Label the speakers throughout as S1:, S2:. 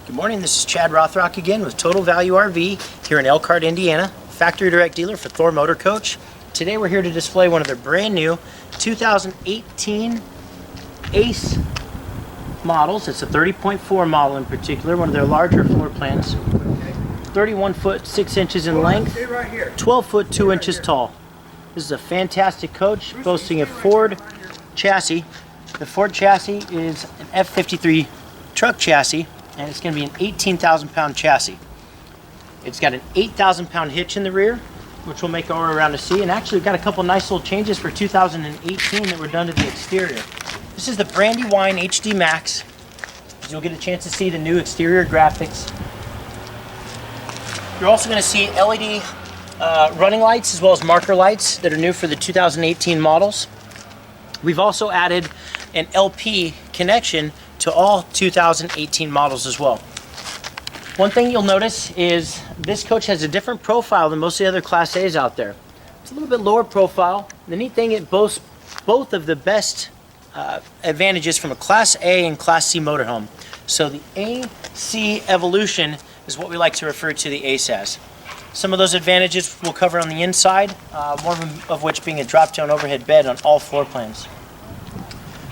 S1: Good morning, this is Chad Rothrock again with Total Value RV here in Elkhart, Indiana, factory direct dealer for Thor Motor Coach. Today we're here to display one of their brand new 2018 Ace models. It's a 30.4 model in particular, one of their larger floor plans. 31 foot 6 inches in length, 12 foot 2 inches tall. This is a fantastic coach boasting a Ford chassis. The Ford chassis is an F53 truck chassis, and it's going to be an 18,000 pound chassis. It's got an 8,000 pound hitch in the rear, which will make our way around to see. And actually, we've got a couple nice little changes for 2018 that were done to the exterior. This is the Brandywine HD Max. You'll get a chance to see the new exterior graphics. You're also going to see LED running lights as well as marker lights that are new for the 2018 models. We've also added an LP connection to all 2018 models as well. One thing you'll notice is this coach has a different profile than most of the other Class A's out there. It's a little bit lower profile. The neat thing, it boasts both of the best advantages from a Class A and Class C motorhome. So the AC evolution is what we like to refer to the Ace as. Some of those advantages we'll cover on the inside, one of which being a drop-down overhead bed on all floor plans.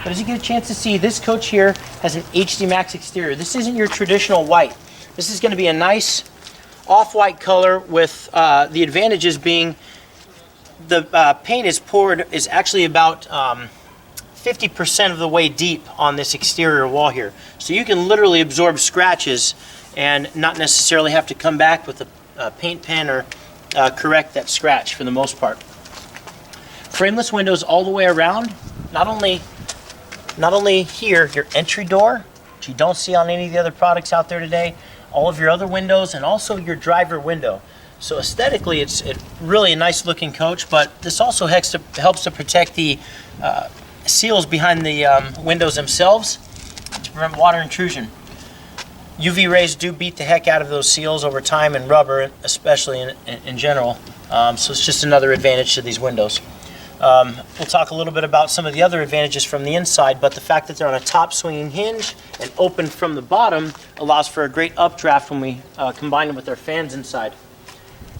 S1: But as you get a chance to see, this coach here has an HD Max exterior. This isn't your traditional white. This is going to be a nice off-white color with the advantages being the paint is actually about 50% of the way deep on this exterior wall here. So you can literally absorb scratches and not necessarily have to come back with a paint pen or correct that scratch for the most part. Frameless windows all the way around. Not only here, your entry door, which you don't see on any of the other products out there today, all of your other windows, and also your driver window. So aesthetically, it's really a nice looking coach, but this also helps to protect the seals behind the windows themselves to prevent water intrusion. UV rays do beat the heck out of those seals over time, and rubber especially in general. So it's just another advantage to these windows. We'll talk a little bit about some of the other advantages from the inside, but the fact that they're on a top swinging hinge and open from the bottom allows for a great updraft when we combine them with our fans inside.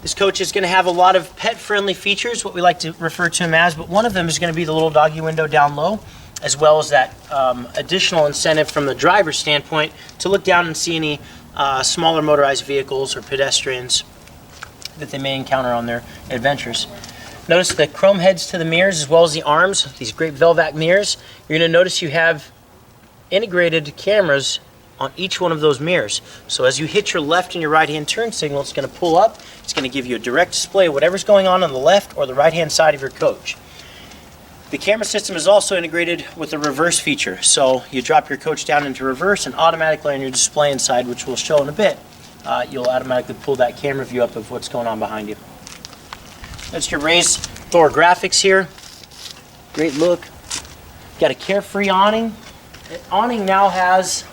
S1: This coach is going to have a lot of pet-friendly features, what we like to refer to them as, but one of them is going to be the little doggy window down low, as well as that additional incentive from the driver's standpoint to look down and see any smaller motorized vehicles or pedestrians that they may encounter on their adventures. Notice the chrome heads to the mirrors as well as the arms, these great Velvac mirrors. You're going to notice you have integrated cameras on each one of those mirrors. So as you hit your left and your right hand turn signal, it's going to pull up. It's going to give you a direct display of whatever's going on the left or the right hand side of your coach. The camera system is also integrated with a reverse feature. So you drop your coach down into reverse and automatically on your display inside, which we'll show in a bit, you'll automatically pull that camera view up of what's going on behind you. That's your raised Thor graphics here. Great look. Got a carefree awning. The awning now has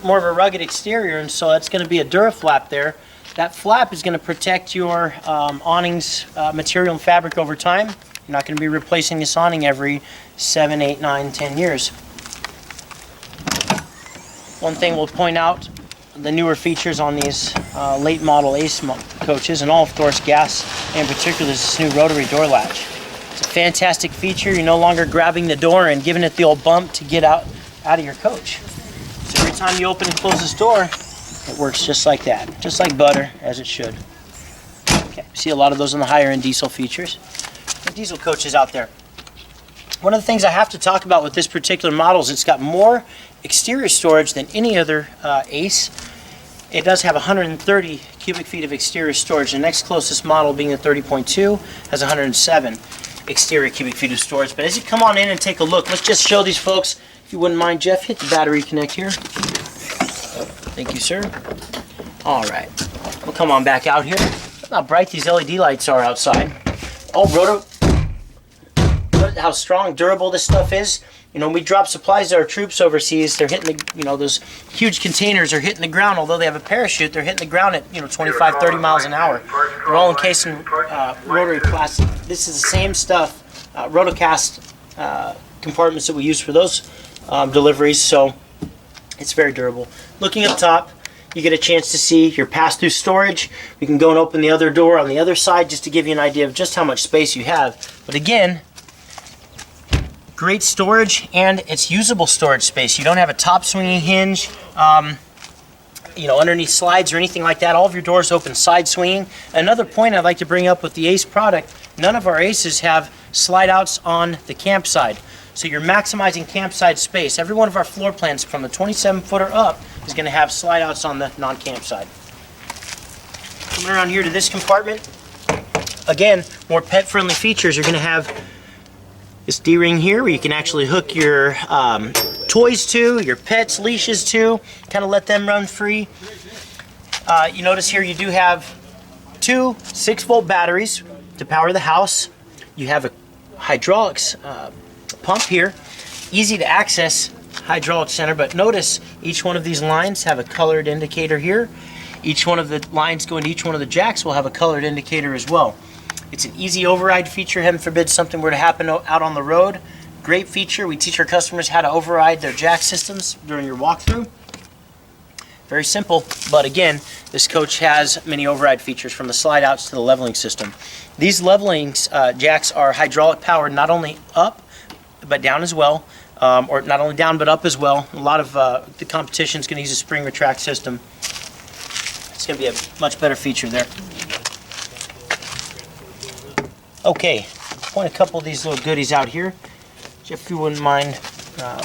S1: more of a rugged exterior, and so that's going to be a Duraflap there. That flap is going to protect your awning's material and fabric over time. You're not going to be replacing this awning every 7, 8, 9, 10 years. One thing we'll point out, the newer features on these late model Ace coaches, and all of Thor's gas in particular, is this new rotary door latch. It's a fantastic feature. You're no longer grabbing the door and giving it the old bump to get out of your coach. So every time you open and close this door, it works just like that, just like butter, as it should. Okay, see a lot of those on the higher end diesel features. The diesel coaches out there. One of the things I have to talk about with this particular model is it's got more exterior storage than any other Ace. It does have 130 cubic feet of exterior storage. The next closest model, being the 30.2, has 107 exterior cubic feet of storage. But as you come on in and take a look, let's just show these folks, if you wouldn't mind, Jeff, hit the battery connect here. Thank you, sir. All right, we'll come on back out here. Look how bright these LED lights are outside. Oh, how strong, durable this stuff is. You know, when we drop supplies to our troops overseas, they're hitting the, those huge containers are hitting the ground. Although they have a parachute, they're hitting the ground at, 25, 30 miles an hour. They're all encased in rotary plastic. This is the same stuff, rotocast compartments that we use for those deliveries, so it's very durable. Looking up top, you get a chance to see your pass-through storage. We can go and open the other door on the other side just to give you an idea of just how much space you have. But again, great storage, and it's usable storage space. You don't have a top swinging hinge, you know, underneath slides or anything like that. All of your doors open side swinging. Another point I'd like to bring up with the Ace product, none of our Aces have slide outs on the camp side. So you're maximizing campsite space. Every one of our floor plans from the 27-footer up is going to have slide outs on the non-camp side. Coming around here to this compartment, again, more pet-friendly features. You're going to have this D-ring here where you can actually hook your toys to, your pets' leashes to, kind of let them run free. You notice here you do have two 6-volt batteries to power the house. You have a hydraulics pump here, easy to access hydraulic center, but notice each one of these lines have a colored indicator here. Each one of the lines going to each one of the jacks will have a colored indicator as well. It's an easy override feature. Heaven forbid something were to happen out on the road. Great feature. We teach our customers how to override their jack systems during your walkthrough. Very simple, but again, this coach has many override features from the slide outs to the leveling system. These leveling jacks are hydraulic powered, not only up but down as well, or not only down but up as well. A lot of the competition is going to use a spring retract system. It's going to be a much better feature there. Okay, point a couple of these little goodies out here. Jeff, if you wouldn't mind, we're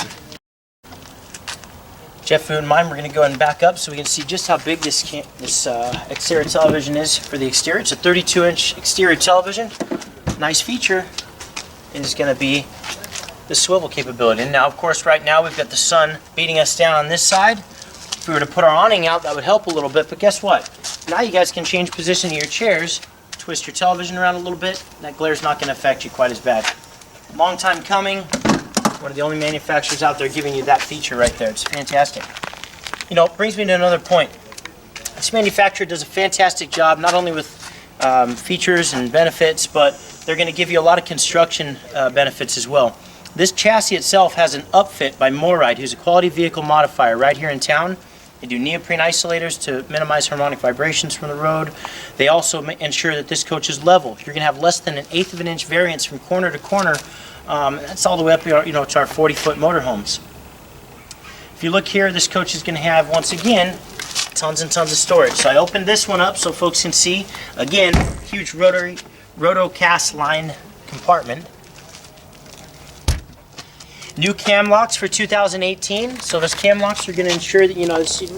S1: going to go ahead and back up so we can see just how big this exterior television is for the exterior. It's a 32-inch exterior television. Nice feature is going to be the swivel capability. And now, of course, right now we've got the sun beating us down on this side. If we were to put our awning out, that would help a little bit, but guess what? Now you guys can change position of your chairs, twist your television around a little bit. That glare's not going to affect you quite as bad. Long time coming. One of the only manufacturers out there giving you that feature right there. It's fantastic. You know, it brings me to another point. This manufacturer does a fantastic job, not only with features and benefits, but they're going to give you a lot of construction benefits as well. This chassis itself has an upfit by Moride, who's a quality vehicle modifier right here in town. They do neoprene isolators to minimize harmonic vibrations from the road. They also ensure that this coach is level. You're going to have less than 1/8 of an inch variance from corner to corner. That's all the way up, to our 40-foot motorhomes. If you look here, this coach is going to have, once again, tons and tons of storage. So I opened this one up so folks can see. Again, huge rotocast line compartment. New cam locks for 2018. So those cam locks are going to ensure that you're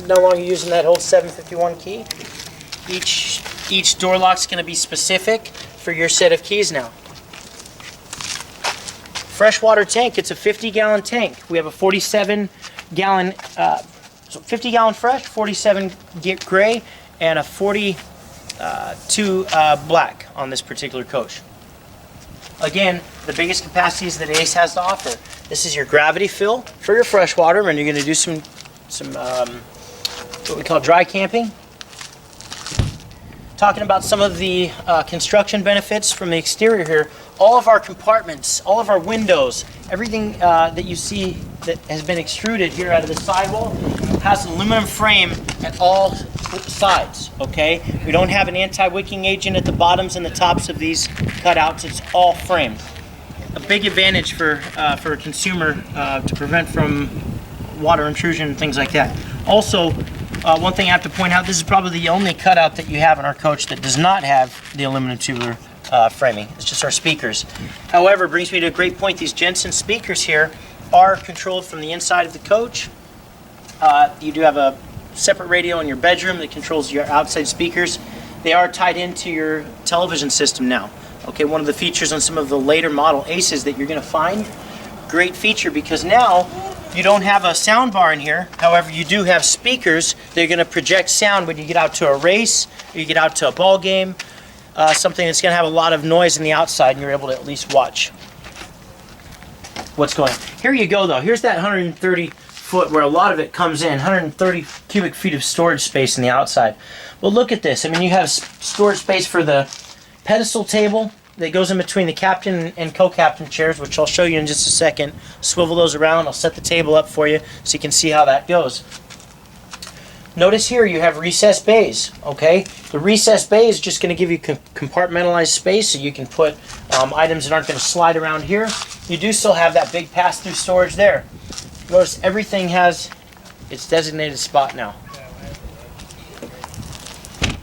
S1: no longer using that old 751 key. Each door lock is going to be specific for your set of keys now. Freshwater tank. It's a 50-gallon tank. We have a 47-gallon, 50-gallon fresh, 47 gray, and a 42 black on this particular coach. Again, the biggest capacities that Ace has to offer. This is your gravity fill for your freshwater when you're going to do some what we call dry camping. Talking about some of the construction benefits from the exterior here. All of our compartments, all of our windows, everything that you see that has been extruded here out of the sidewall has an aluminum frame at all sides, okay? We don't have an anti-wicking agent at the bottoms and the tops of these cutouts. It's all framed. A big advantage for a consumer to prevent from water intrusion and things like that. Also, one thing I have to point out, this is probably the only cutout that you have in our coach that does not have the aluminum tubular framing. It's just our speakers. However, it brings me to a great point. These Jensen speakers here are controlled from the inside of the coach. You do have a separate radio in your bedroom that controls your outside speakers. They are tied into your television system now. Okay, one of the features on some of the later model Aces that you're going to find, great feature, because now you don't have a sound bar in here. However, you do have speakers that are going to project sound when you get out to a race, or you get out to a ball game, something that's going to have a lot of noise in the outside, and you're able to at least watch what's going on. Here you go, though. Here's that 130 foot where a lot of it comes in, 130 cubic feet of storage space in the outside. Well, look at this. I mean, you have storage space for the pedestal table that goes in between the captain and co-captain chairs, which I'll show you in just a second. Swivel those around. I'll set the table up for you so you can see how that goes. Notice here you have recessed bays, okay? The recessed bay is just going to give you compartmentalized space so you can put items that aren't going to slide around here. You do still have that big pass-through storage there. Notice everything has its designated spot now.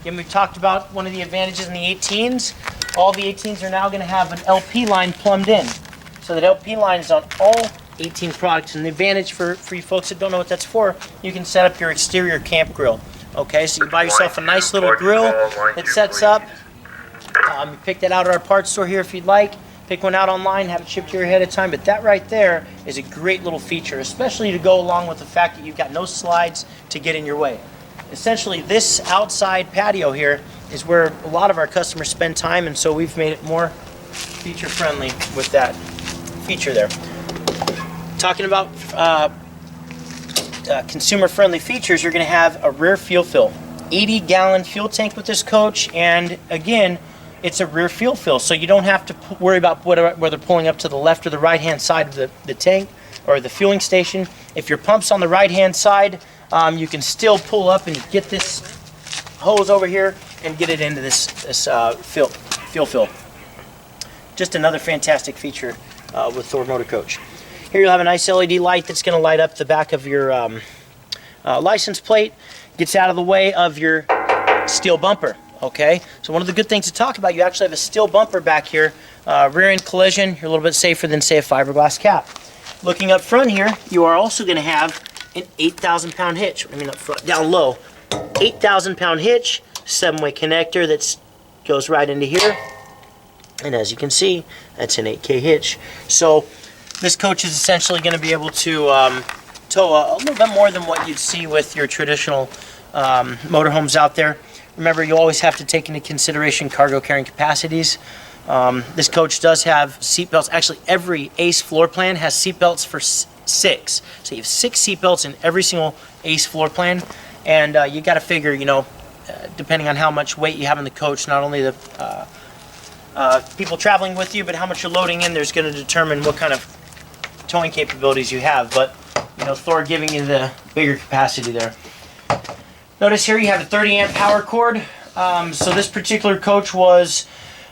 S1: Again, we've talked about one of the advantages in the 18s. All the 18s are now going to have an LP line plumbed in. So that LP line is on all 18 products, and the advantage for you folks that don't know what that's for, you can set up your exterior camp grill. Okay, so you buy yourself a nice little grill that sets up. You pick that out at our parts store here if you'd like. Pick one out online, have it shipped to you ahead of time. But that right there is a great little feature, especially to go along with the fact that you've got no slides to get in your way. Essentially, this outside patio here is where a lot of our customers spend time, and so we've made it more feature friendly with that feature there. Talking about consumer-friendly features, you're going to have a rear fuel fill. 80-gallon fuel tank with this coach, and again, it's a rear fuel fill, so you don't have to worry about whether pulling up to the left or the right-hand side of the tank or the fueling station. If your pump's on the right-hand side, you can still pull up and get this hose over here and get it into this fuel fill. Just another fantastic feature with Thru Motor Coach. Here you'll have a nice LED light that's going to light up the back of your license plate. Gets out of the way of your steel bumper. Okay, so one of the good things to talk about, you actually have a steel bumper back here. Rear end collision, you're a little bit safer than, say, a fiberglass cap. Looking up front here, you are also going to have an 8,000-pound hitch. I mean, up front, down low, 8,000-pound hitch, 7-way connector that goes right into here. And as you can see, that's an 8K hitch. So this coach is essentially going to be able to tow a little bit more than what you'd see with your traditional motorhomes out there. Remember, you always have to take into consideration cargo carrying capacities. This coach does have seat belts. Actually, every ACE floor plan has seat belts for 6. So you have 6 seat belts in every single ACE floor plan. And you got to figure, you know, depending on how much weight you have in the coach, not only the people traveling with you, but how much you're loading in, there's going to determine what kind of towing capabilities you have. But, you know, Thor giving you the bigger capacity there. Notice here you have a 30-amp power cord. So this particular coach was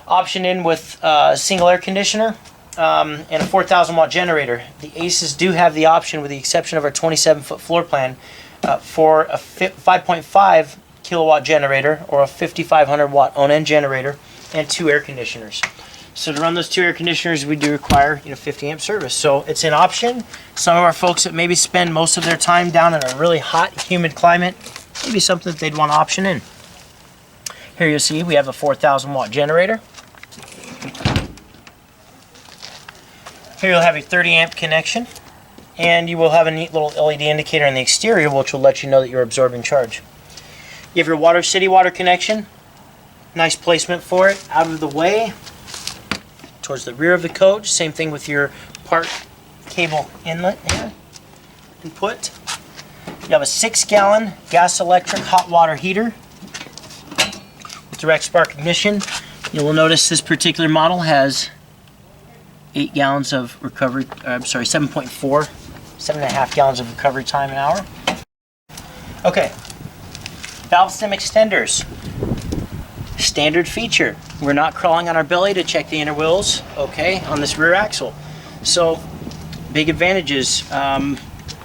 S1: optioned in with a single air conditioner and a 4,000-watt generator. The ACEs do have the option, with the exception of our 27-foot floor plan, for a 5.5 kilowatt generator or a 5,500-watt on-end generator and 2 air conditioners. So to run those 2 air conditioners, we do require 50-amp service. So it's an option. Some of our folks that maybe spend most of their time down in a really hot, humid climate, maybe something that they'd want to option in. Here you'll see we have a 4,000-watt generator. Here you'll have a 30-amp connection, and you will have a neat little LED indicator on the exterior, which will let you know that you're absorbing charge. You have your city water connection. Nice placement for it, out of the way, towards the rear of the coach. Same thing with your part cable inlet here. Input. You have a 6-gallon gas electric hot water heater with direct spark ignition. You will notice this particular model has 8 gallons of recovery, 7.5 gallons of recovery time an hour. Okay, valve stem extenders. Standard feature. We're not crawling on our belly to check the inner wheels, okay, on this rear axle. So, big advantages.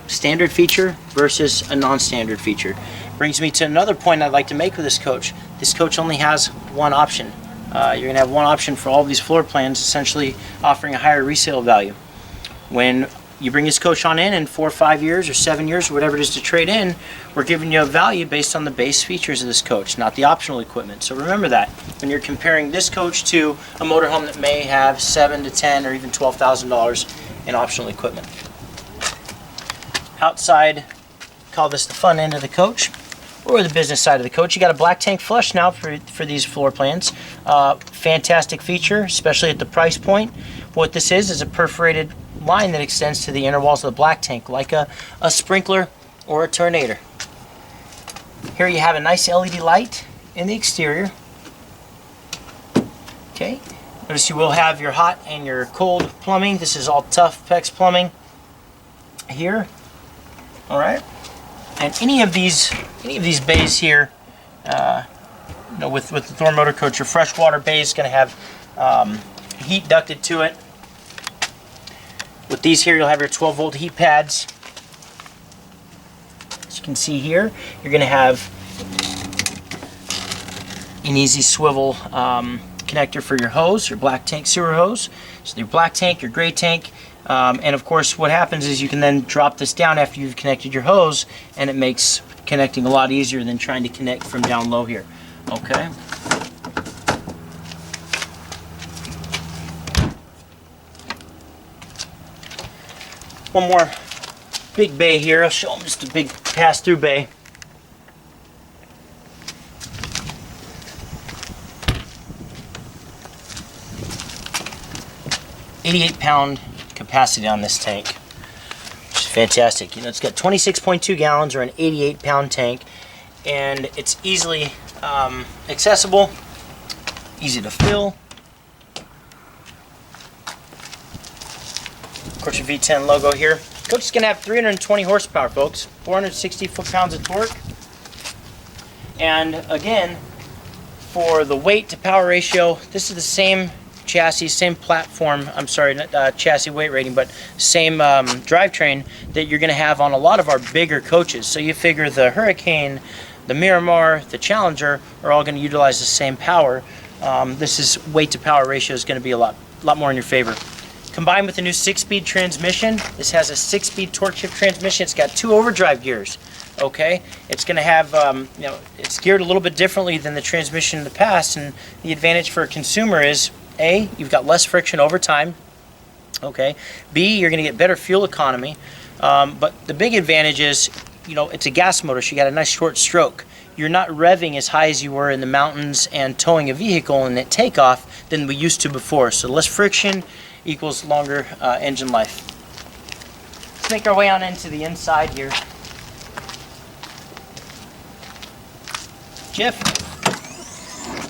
S1: Standard feature versus a non-standard feature. Brings me to another point I'd like to make with this coach. This coach only has one option. You're going to have one option for all of these floor plans, essentially offering a higher resale value. When you bring this coach on in 4 or 5 years or 7 years or whatever it is to trade in, we're giving you a value based on the base features of this coach, not the optional equipment. So remember that when you're comparing this coach to a motorhome that may have $7,000 to $10,000 or even $12,000 in optional equipment. Outside, call this the fun end of the coach, or the business side of the coach. You got a black tank flush now for these floor plans. Fantastic feature, especially at the price point. What this is a perforated line that extends to the inner walls of the black tank, like a sprinkler or a tornado. Here you have a nice LED light in the exterior. Okay, notice you will have your hot and your cold plumbing. This is all tough PEX plumbing here. All right. And any of these bays here, you know, with the Thru motor coach, your freshwater bay is going to have heat ducted to it. With these here, you'll have your 12-volt heat pads. As you can see here, you're going to have an easy swivel connector for your hose, your black tank sewer hose. So your black tank, your gray tank, and of course what happens is you can then drop this down after you've connected your hose, and it makes connecting a lot easier than trying to connect from down low here. Okay. One more big bay here. I'll show them just a big pass-through bay. £88 capacity on this tank, which is fantastic. You know, it's got 26.2 gallons or an 88-pound tank, and it's easily accessible, easy to fill. Of course, your V10 logo here. Coach is going to have 320 horsepower, folks, 460 foot-pounds of torque. And again, for the weight to power ratio, this is the same chassis, same platform, I'm sorry, not chassis weight rating, but same drivetrain that you're going to have on a lot of our bigger coaches. So you figure the Hurricane, the Miramar, the Challenger are all going to utilize the same power. This is weight to power ratio is going to be a lot more in your favor. Combined with the new 6-speed transmission, this has a 6-speed torque shift transmission. It's got 2 overdrive gears. Okay, it's going to have, you know, it's geared a little bit differently than the transmission in the past, and the advantage for a consumer is A, you've got less friction over time. Okay, B, you're going to get better fuel economy, but the big advantage is, you know, it's a gas motor, so you got a nice short stroke. You're not revving as high as you were in the mountains and towing a vehicle and at takeoff than we used to before. So less friction equals longer engine life. Let's make our way on into the inside here. Jeff,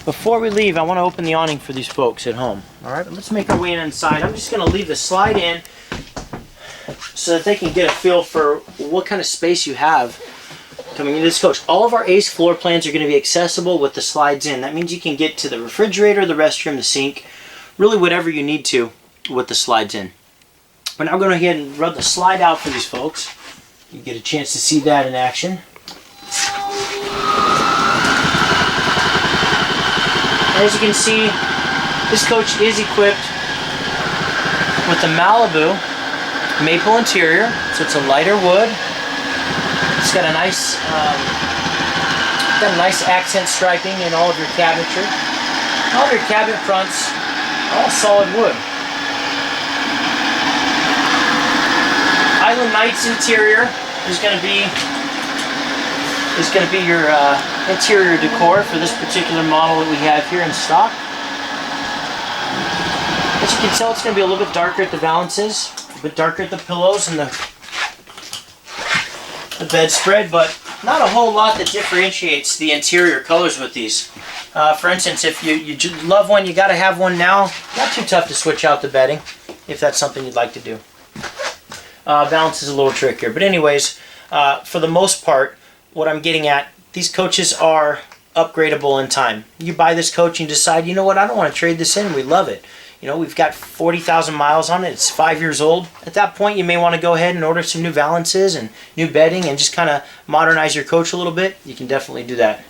S1: before we leave, I want to open the awning for these folks at home. All right, let's make our way inside. I'm just going to leave the slide in so that they can get a feel for what kind of space you have coming into this coach. All of our ACE floor plans are going to be accessible with the slides in. That means you can get to the refrigerator, the restroom, the sink, really whatever you need to with the slides in. We're now going to go ahead and rub the slide out for these folks. You get a chance to see that in action. As you can see, this coach is equipped with the Malibu maple interior, so it's a lighter wood. It's got a nice accent striping in all of your cabinetry. All of your cabinet fronts are all solid wood. Island Nights interior is going to be your interior decor for this particular model that we have here in stock. As you can tell, it's going to be a little bit darker at the valances, a bit darker at the pillows and the bedspread, but not a whole lot that differentiates the interior colors with these. For instance, if you love one, you got to have one now. Not too tough to switch out the bedding if that's something you'd like to do. Balance is a little trickier, but anyways, for the most part, what I'm getting at, these coaches are upgradable in time. You buy this coach and you decide, you know what, I don't want to trade this in. We love it. You know, we've got 40,000 miles on it. It's 5 years old. At that point, you may want to go ahead and order some new valances and new bedding and just kind of modernize your coach a little bit. You can definitely do that.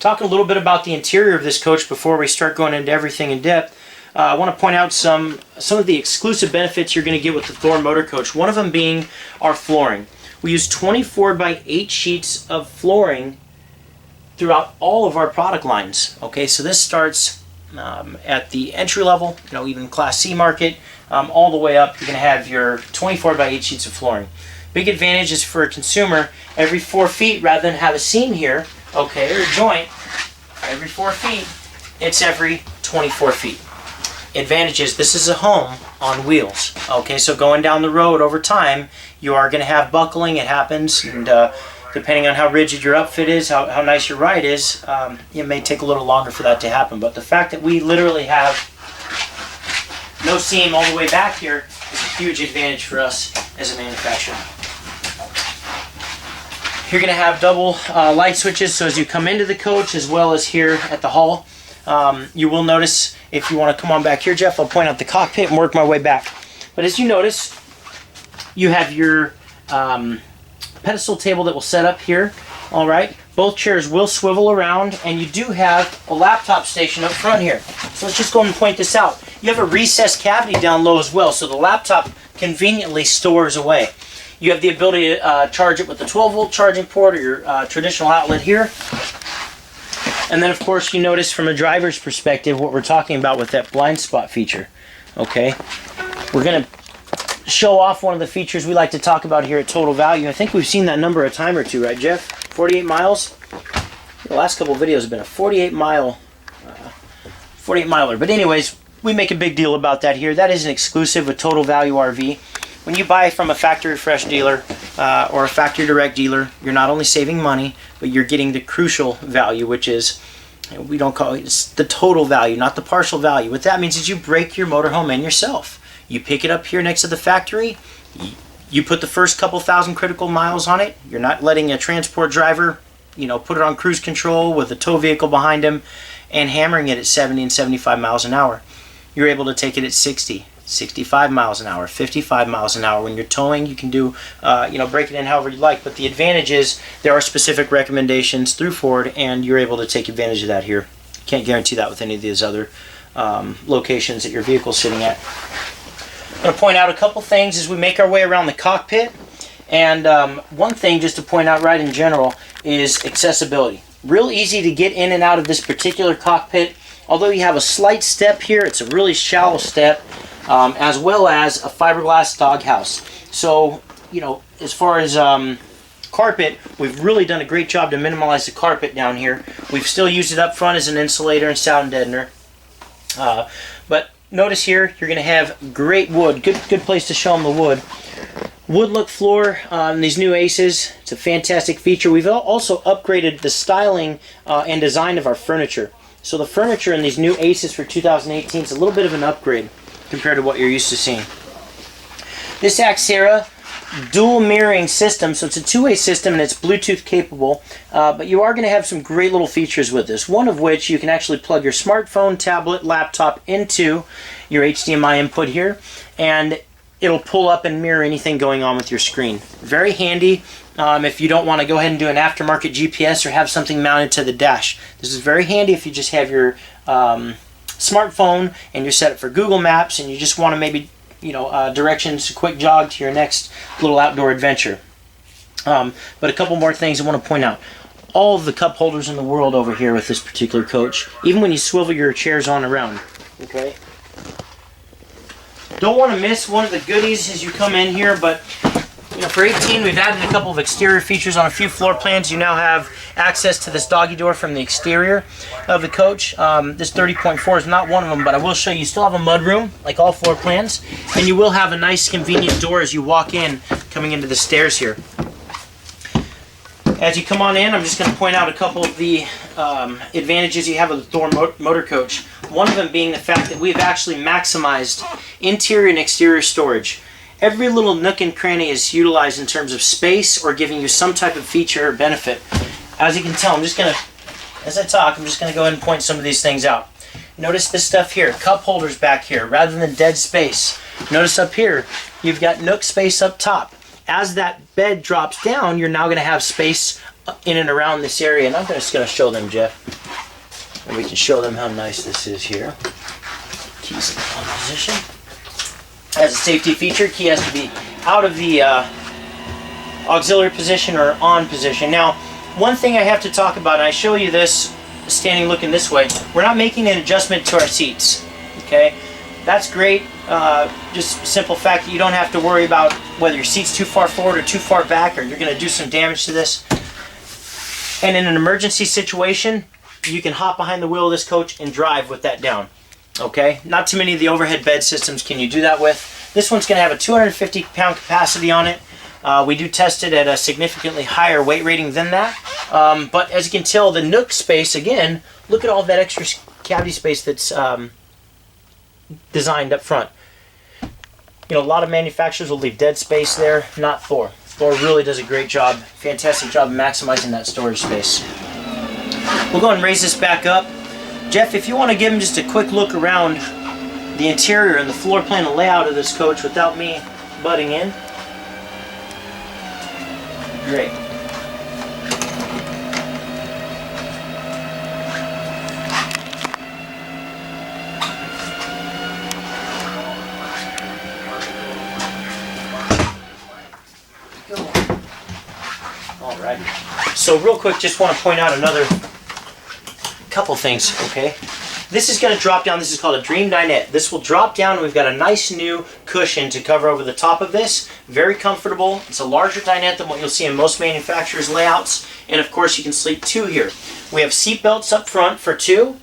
S1: Talking a little bit about the interior of this coach before we start going into everything in depth. I want to point out some of the exclusive benefits you're going to get with the Thru motor coach. One of them being our flooring. We use 24x8 sheets of flooring throughout all of our product lines. Okay, so this starts at the entry level, you know, even Class C market, all the way up. You're going to have your 24x8 sheets of flooring. Big advantage is for a consumer, every 4 feet, rather than have a seam here, okay, or a joint, every 4 feet, it's every 24 feet. Advantage is this is a home on wheels. Okay, so going down the road over time, you are going to have buckling. It happens, and depending on how rigid your upfit is, how nice your ride is, it may take a little longer for that to happen. But the fact that we literally have no seam all the way back here is a huge advantage for us as a manufacturer. You're going to have double light switches, so as you come into the coach as well as here at the hall. You will notice, if you want to come on back here, Jeff, I'll point out the cockpit and work my way back. But as you notice, you have your pedestal table that will set up here. All right, both chairs will swivel around, and you do have a laptop station up front here. So let's just go and point this out. You have a recessed cavity down low as well, so the laptop conveniently stores away. You have the ability to charge it with the 12-volt charging port or your traditional outlet here. And then, of course, you notice from a driver's perspective what we're talking about with that blind spot feature. Okay, we're going to show off one of the features we like to talk about here at Total Value. I think we've seen that number a time or two, right, Jeff? 48 miles? The last couple of videos have been a 48 miler. But anyways, we make a big deal about that here. That is an exclusive with Total Value RV. When you buy from a factory fresh dealer or a factory direct dealer, you're not only saving money, but you're getting the crucial value, which is, we don't call it, it's the total value, not the partial value. What that means is you break your motorhome in yourself. You pick it up here next to the factory, you put the first couple thousand critical miles on it. You're not letting a transport driver, put it on cruise control with a tow vehicle behind him and hammering it at 70 and 75 miles an hour. You're able to take it at 60, 65 miles an hour, 55 miles an hour. When you're towing, you can do, break it in however you like. But the advantage is there are specific recommendations through Ford, and you're able to take advantage of that here. Can't guarantee that with any of these other locations that your vehicle's sitting at. I'm going to point out a couple things as we make our way around the cockpit. And one thing just to point out right in general is accessibility. Real easy to get in and out of this particular cockpit. Although you have a slight step here, it's a really shallow step, as well as a fiberglass doghouse. So, as far as carpet, we've really done a great job to minimize the carpet down here. We've still used it up front as an insulator and sound deadener. But notice here, you're going to have great wood. Good place to show them the wood. Wood look floor on these new Aces. It's a fantastic feature. We've also upgraded the styling and design of our furniture. So the furniture in these new Aces for 2018 is a little bit of an upgrade compared to what you're used to seeing. This Axera dual mirroring system, so it's a two-way system and it's Bluetooth capable, but you are going to have some great little features with this, one of which you can actually plug your smartphone, tablet, laptop into your HDMI input here, and it'll pull up and mirror anything going on with your screen. Very handy if you don't want to go ahead and do an aftermarket GPS or have something mounted to the dash. This is very handy if you just have your smartphone and you're set up for Google Maps and you just want to maybe directions, a quick jog to your next little outdoor adventure. But a couple more things I want to point out. All of the cup holders in the world over here with this particular coach, even when you swivel your chairs on around. Okay. Don't want to miss one of the goodies as you come in here, but for 18 we've added a couple of exterior features on a few floor plans. You now have access to this doggy door from the exterior of the coach. This 30.4 is not one of them, but I will show you still have a mud room like all floor plans, and you will have a nice convenient door as you walk in coming into the stairs here. As you come on in, I'm just going to point out a couple of the advantages you have with the Thor motor coach. One of them being the fact that we've actually maximized interior and exterior storage. Every little nook and cranny is utilized in terms of space or giving you some type of feature or benefit. As you can tell, as I talk, I'm just going to go ahead and point some of these things out. Notice this stuff here, cup holders back here, rather than dead space. Notice up here, you've got nook space up top. As that bed drops down, you're now going to have space in and around this area. And I'm just going to show them, Jeff. And we can show them how nice this is here. Keys in on position. As a safety feature, key has to be out of the auxiliary position or on position. Now, one thing I have to talk about, and I show you this standing looking this way, we're not making an adjustment to our seats. Okay, that's great. Just simple fact that you don't have to worry about whether your seat's too far forward or too far back, or you're going to do some damage to this. And in an emergency situation, you can hop behind the wheel of this coach and drive with that down. Okay, not too many of the overhead bed systems can you do that with. This one's going to have a 250-pound capacity on it. We do test it at a significantly higher weight rating than that. But as you can tell, the nook space, again, look at all that extra cavity space that's designed up front. A lot of manufacturers will leave dead space there, not Thor. Floor really does a great job, fantastic job of maximizing that storage space. We'll go ahead and raise this back up. Jeff, if you want to give him just a quick look around the interior and the floor plan and layout of this coach without me butting in. Great. Alrighty. So real quick, just want to point out another couple things, okay? This is going to drop down. This is called a Dream Dinette. This will drop down, and we've got a nice new cushion to cover over the top of this. Very comfortable. It's a larger dinette than what you'll see in most manufacturers' layouts. And of course, you can sleep two here. We have seat belts up front for two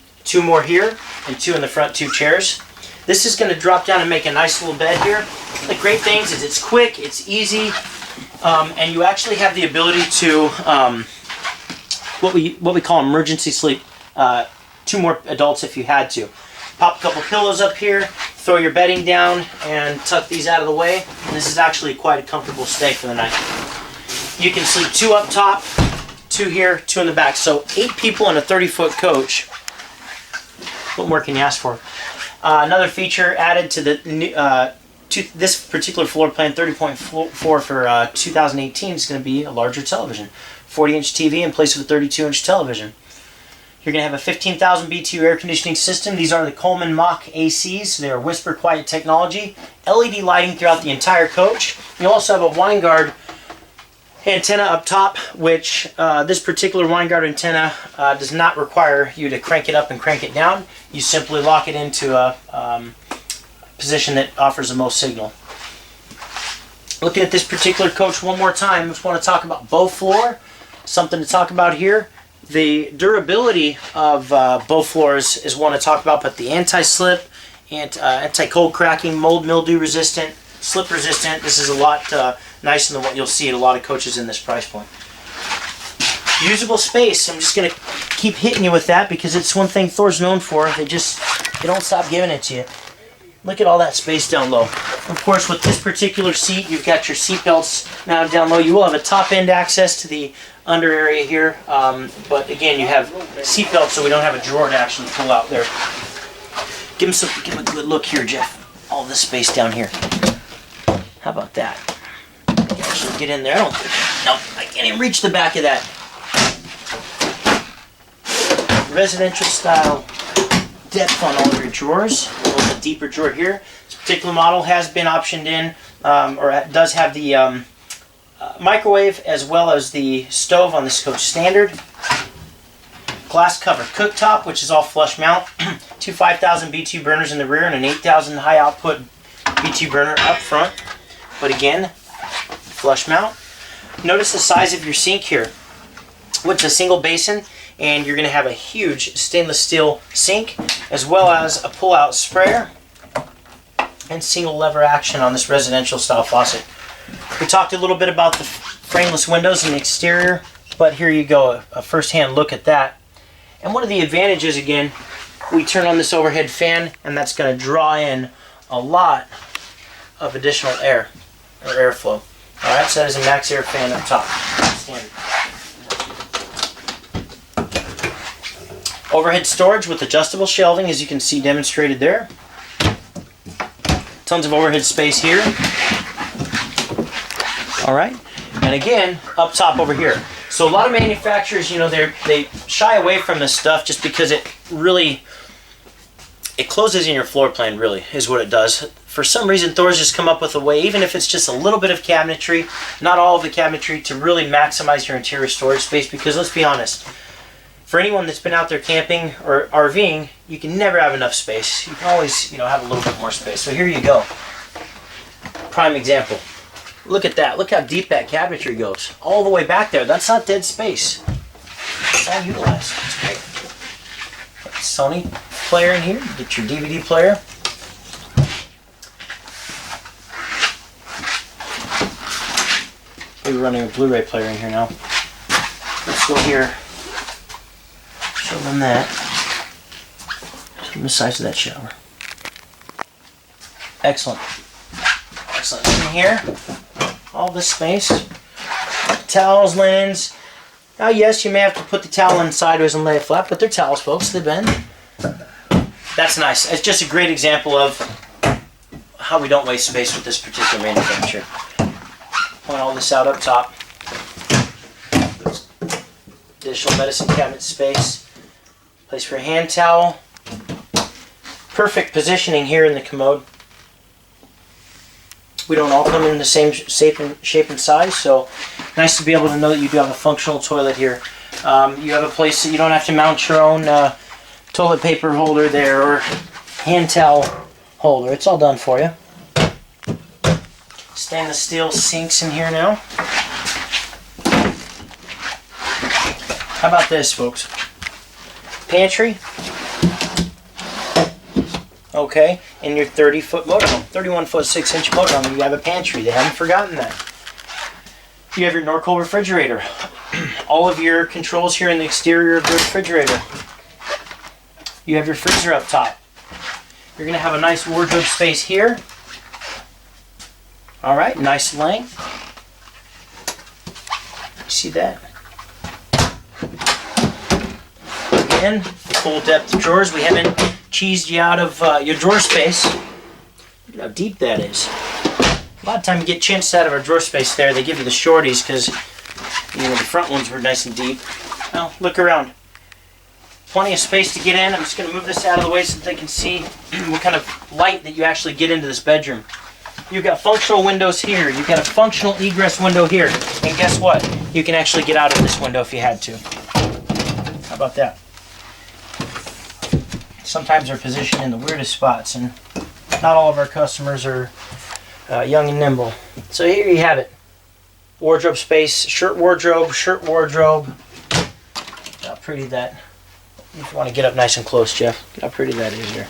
S1: more here, and two in the front, 2 chairs. This is going to drop down and make a nice little bed here. The great things is it's quick, it's easy, and you actually have the ability to what we call emergency sleep. 2 more adults if you had to. Pop a couple pillows up here, throw your bedding down, and tuck these out of the way. And this is actually quite a comfortable stay for the night. You can sleep 2 up top, 2 here, 2 in the back. So 8 people in a 30-foot coach. What more can you ask for? Another feature added to the this particular floor plan, 30.4 for 2018, is going to be a larger television. 40-inch TV in place of a 32-inch television. You're going to have a 15,000 BTU air conditioning system. These are the Coleman Mach ACs. They are whisper quiet technology. LED lighting throughout the entire coach. You also have a WineGuard antenna up top, which this particular WineGuard antenna does not require you to crank it up and crank it down. You simply lock it into a position that offers the most signal. Looking at this particular coach one more time, I just want to talk about bow floor. Something to talk about here. The durability of bow floors is one to talk about, but the anti-slip, anti-cold cracking, mold mildew resistant, slip resistant, this is a lot nicer than what you'll see at a lot of coaches in this price point. Usable space, I'm just going to keep hitting you with that because it's one thing Thor's known for. They don't stop giving it to you. Look at all that space down low. Of course, with this particular seat, you've got your seat belts now down low. You will have a top end access to the under area here, but again, you have seat belts, so we don't have a drawer to actually pull out there. Give him a good look here, Jeff. All this space down here. How about that? You can actually get in there. Nope, I can't even reach the back of that. Residential style depth on all of your drawers. A little bit deeper drawer here. This particular model has been optioned in, or does have the microwave as well as the stove on this coach standard. Glass cover cooktop, which is all flush mount. 2 5,000 BTU burners in the rear and an 8,000 high output BTU burner up front. But again, flush mount. Notice the size of your sink here. It's a single basin, and you're going to have a huge stainless steel sink as well as a pull-out sprayer and single lever action on this residential style faucet. We talked a little bit about the frameless windows in the exterior, but here you go, a first-hand look at that. And one of the advantages, again, we turn on this overhead fan, and that's going to draw in a lot of additional air, or airflow. Alright, so that is a max air fan up top. Standard. Overhead storage with adjustable shelving, as you can see demonstrated there. Tons of overhead space here. Alright, and again, up top over here. So a lot of manufacturers, you know, they shy away from this stuff just because it closes in your floor plan, really, is what it does. For some reason, Thor's just come up with a way, even if it's just a little bit of cabinetry, not all of the cabinetry, to really maximize your interior storage space, because let's be honest, for anyone that's been out there camping or RVing, you can never have enough space. You can always, you know, have a little bit more space. So here you go. Prime example. Look at that. Look how deep that cabinetry goes. All the way back there. That's not dead space. It's all utilized. It's great. Sony player in here. Get your DVD player. We're running a Blu-ray player in here now. Let's go here. Show them that. Show them the size of that shower. Excellent. Excellent. In here, all this space. Towels, linens. Now, yes, you may have to put the towel in sideways and lay it flat, but they're towels, folks. They bend. That's nice. It's just a great example of how we don't waste space with this particular manufacturer. Point all this out up top. Additional medicine cabinet space. Place for a hand towel. Perfect positioning here in the commode. We don't all come in the same shape and size, so nice to be able to know that you do have a functional toilet here. You have a place that you don't have to mount your own toilet paper holder there or hand towel holder. It's all done for you. Stainless steel sinks in here now. How about this, folks? Pantry. Okay, in your 30-foot motorhome, 31-foot 6-inch motorhome, you have a pantry. They haven't forgotten that. You have your Norcold Refrigerator. All of your controls here in the exterior of the refrigerator. You have your freezer up top. You're going to have a nice wardrobe space here. All right, nice length. You see that? Again, full depth drawers. We haven't cheesed you out of your drawer space. Look at how deep that is. A lot of time you get chinched out of our drawer space there. They give you the shorties because the front ones were nice and deep. Well, look around. Plenty of space to get in. I'm just going to move this out of the way so that they can see what kind of light that you actually get into this bedroom. You've got functional windows here. You've got a functional egress window here. And guess what? You can actually get out of this window if you had to. How about that? Sometimes they're positioned in the weirdest spots, and not all of our customers are young and nimble. So here you have it. Wardrobe space, shirt wardrobe. How pretty that, if you want to get up nice and close, Jeff, look how pretty that is here.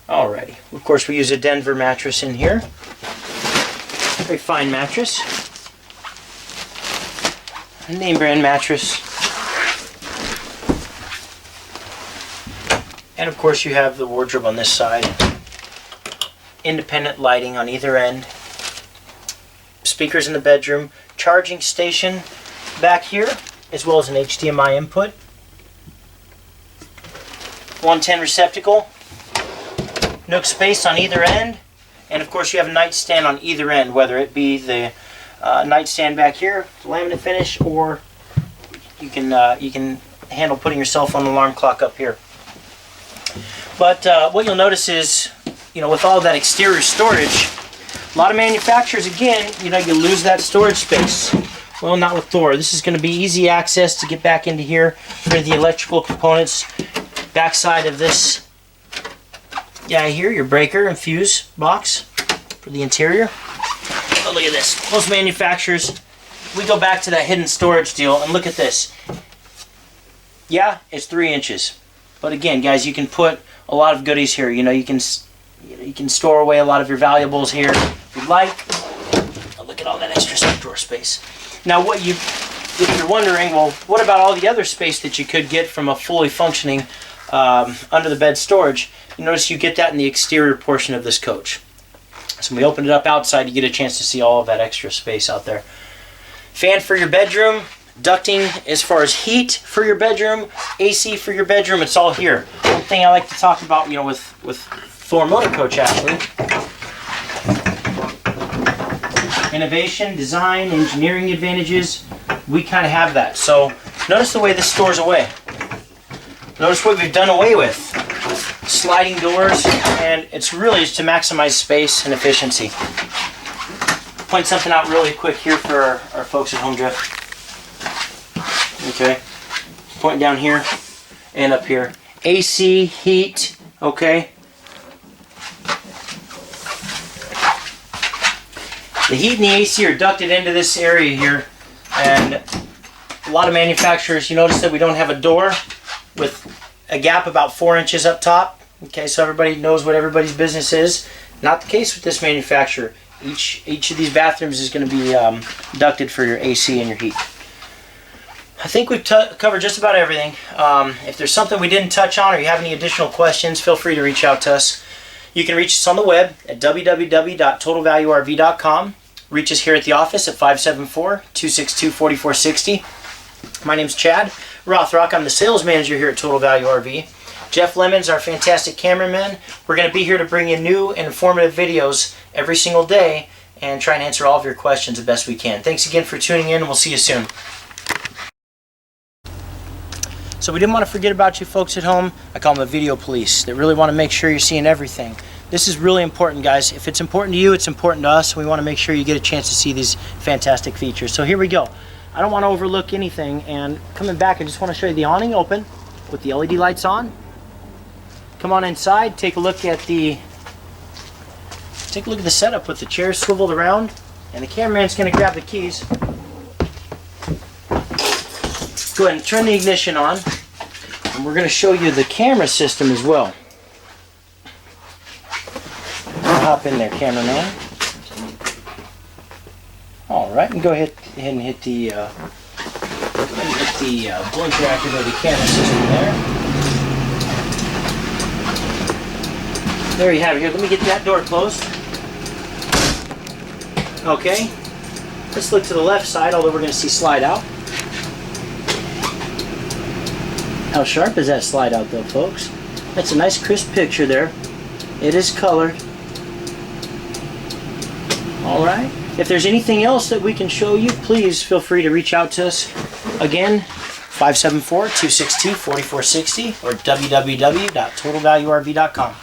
S1: Alrighty. Of course, we use a Denver mattress in here. Very fine mattress. A name brand mattress. And of course you have the wardrobe on this side. Independent lighting on either end. Speakers in the bedroom. Charging station back here, as well as an HDMI input. 110 receptacle. Nook space on either end. And of course you have a nightstand on either end, whether it be the nightstand back here, laminate finish, or you can handle putting your cell phone alarm clock up here. But what you'll notice is, with all that exterior storage, a lot of manufacturers, again, you lose that storage space. Well, not with Thor. This is going to be easy access to get back into here for the electrical components. Backside of this guy here, your breaker and fuse box for the interior. Oh, look at this. Most manufacturers, we go back to that hidden storage deal, and look at this. Yeah, it's 3 inches. But again, guys, you can put a lot of goodies here. You can store away a lot of your valuables here if you'd like. Oh, look at all that extra drawer space. Now, if you're wondering, well, what about all the other space that you could get from a fully functioning under the bed storage? You notice you get that in the exterior portion of this coach. So when we open it up outside, you get a chance to see all of that extra space out there. Fan for your bedroom. Ducting as far as heat for your bedroom, AC for your bedroom, it's all here. One thing I like to talk about, with Thor Motor Coach actually. Innovation, design, engineering advantages, we kind of have that. So notice the way this stores away. Notice what we've done away with. Sliding doors, and it's really just to maximize space and efficiency. Point something out really quick here for our folks at home, Jeff. Okay, point down here and up here. AC, heat, okay. The heat and the AC are ducted into this area here, and a lot of manufacturers, you notice that we don't have a door with a gap about 4 inches up top. Okay, so everybody knows what everybody's business is. Not the case with this manufacturer. Each of these bathrooms is going to be ducted for your AC and your heat. I think we've covered just about everything. If there's something we didn't touch on or you have any additional questions, feel free to reach out to us. You can reach us on the web at www.totalvaluerv.com. Reach us here at the office at 574-262-4460. My name's Chad Rothrock. I'm the sales manager here at Total Value RV. Jeff Lemon's our fantastic cameraman. We're going to be here to bring you new and informative videos every single day and try and answer all of your questions the best we can. Thanks again for tuning in, and we'll see you soon. So we didn't want to forget about you folks at home. I call them a video police that really want to make sure you're seeing everything. This is really important, guys. If it's important to you, it's important to us. We want to make sure you get a chance to see these fantastic features. So here we go. I don't want to overlook anything, and coming back, I just want to show you the awning open with the LED lights on. Come on inside, take a look at the setup with the chairs swiveled around, and the cameraman's going to grab the keys. Go ahead and turn the ignition on, and we're going to show you the camera system as well. I'll hop in there, cameraman. All right, and go ahead and hit the blinker activate the camera system there. There you have it. Here, let me get that door closed. Okay, let's look to the left side, although we're going to see slide out. How sharp is that slide out though, folks? That's a nice crisp picture there. It is colored. All right. If there's anything else that we can show you, please feel free to reach out to us. Again, 574-262-4460 or www.totalvaluerv.com.